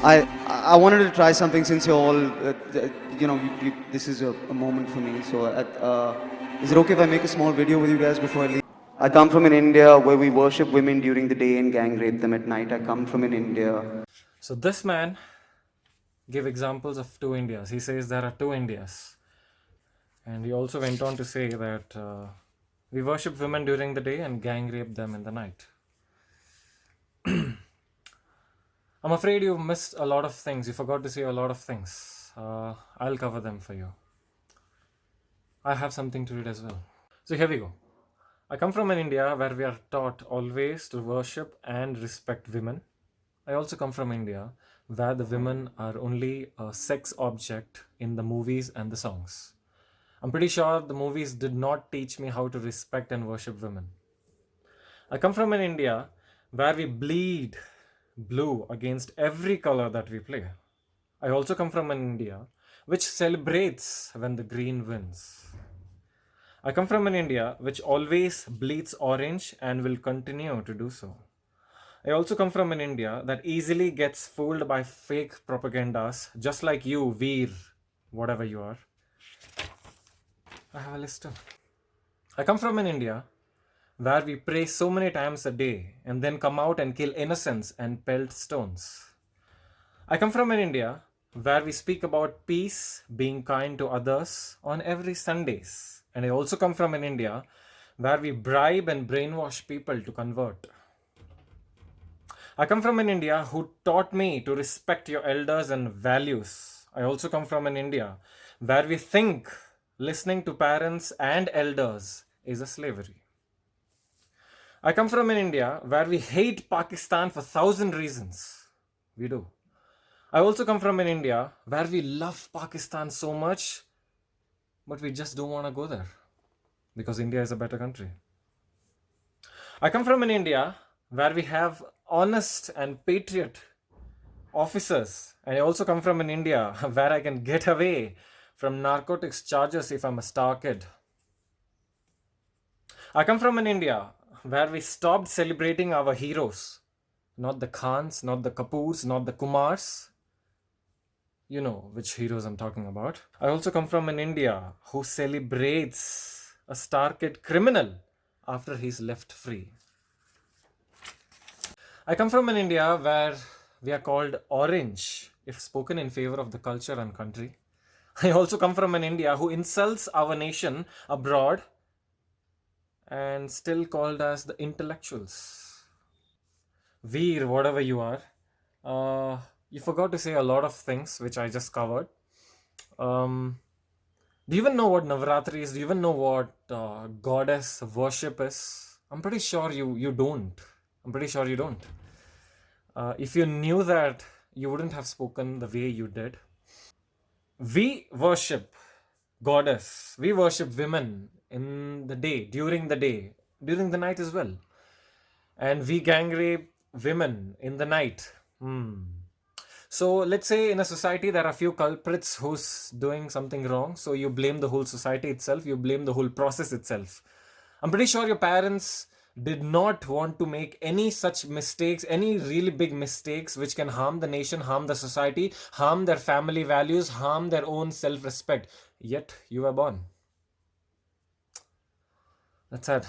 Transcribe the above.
I I wanted to try something since you're all, this is a moment for me. So, is it okay if I make a small video with you guys before I leave? I come from an India where we worship women during the day and gang rape them at night. I come from an India. So this man gave examples of two Indias. He says there are two Indias. And he also went on to say that we worship women during the day and gang rape them in the night. I'm afraid you missed a lot of things. You forgot to say a lot of things. I'll cover them for you. I have something to read as well. So here we go. I come from an India where we are taught always to worship and respect women. I also come from India where the women are only a sex object in the movies and the songs. I'm pretty sure the movies did not teach me how to respect and worship women. I come from an India where we bleed blue against every color that we play. I also come from an India which celebrates when the green wins. I come from an India which always bleeds orange and will continue to do so. I also come from an India that easily gets fooled by fake propagandas, just like you, Veer, whatever you are. I have a list too. I come from an India where we pray so many times a day and then come out and kill innocents and pelt stones. I come from an India where we speak about peace, being kind to others on every Sundays. And I also come from an India where we bribe and brainwash people to convert. I come from an India who taught me to respect your elders and values. I also come from an India where we think listening to parents and elders is a slavery. I come from an India where we hate Pakistan for 1,000 reasons. We do. I also come from an India where we love Pakistan so much, but we just don't want to go there because India is a better country. I come from an India where we have honest and patriot officers. And I also come from an India where I can get away from narcotics charges if I'm a star kid. I come from an India where we stopped celebrating our heroes. Not the Khans, not the Kapoors, not the Kumars. You know which heroes I'm talking about. I also come from an India who celebrates a star kid criminal after he's left free. I come from an India where we are called orange if spoken in favor of the culture and country. I also come from an India who insults our nation abroad and still called us the intellectuals. Veer, whatever you are, you forgot to say a lot of things which I just covered. Do you even know what Navratri is? Do you even know what goddess worship is? I'm pretty sure you don't. I'm pretty sure you don't. If you knew that, you wouldn't have spoken the way you did. We worship goddess. We worship women in the day, during the night as well. And we gang rape women in the night. So let's say in a society there are few culprits who's doing something wrong. So you blame the whole society itself. You blame the whole process itself. I'm pretty sure your parents did not want to make any such mistakes, any really big mistakes which can harm the nation, harm the society, harm their family values, harm their own self-respect. Yet you were born. That's sad.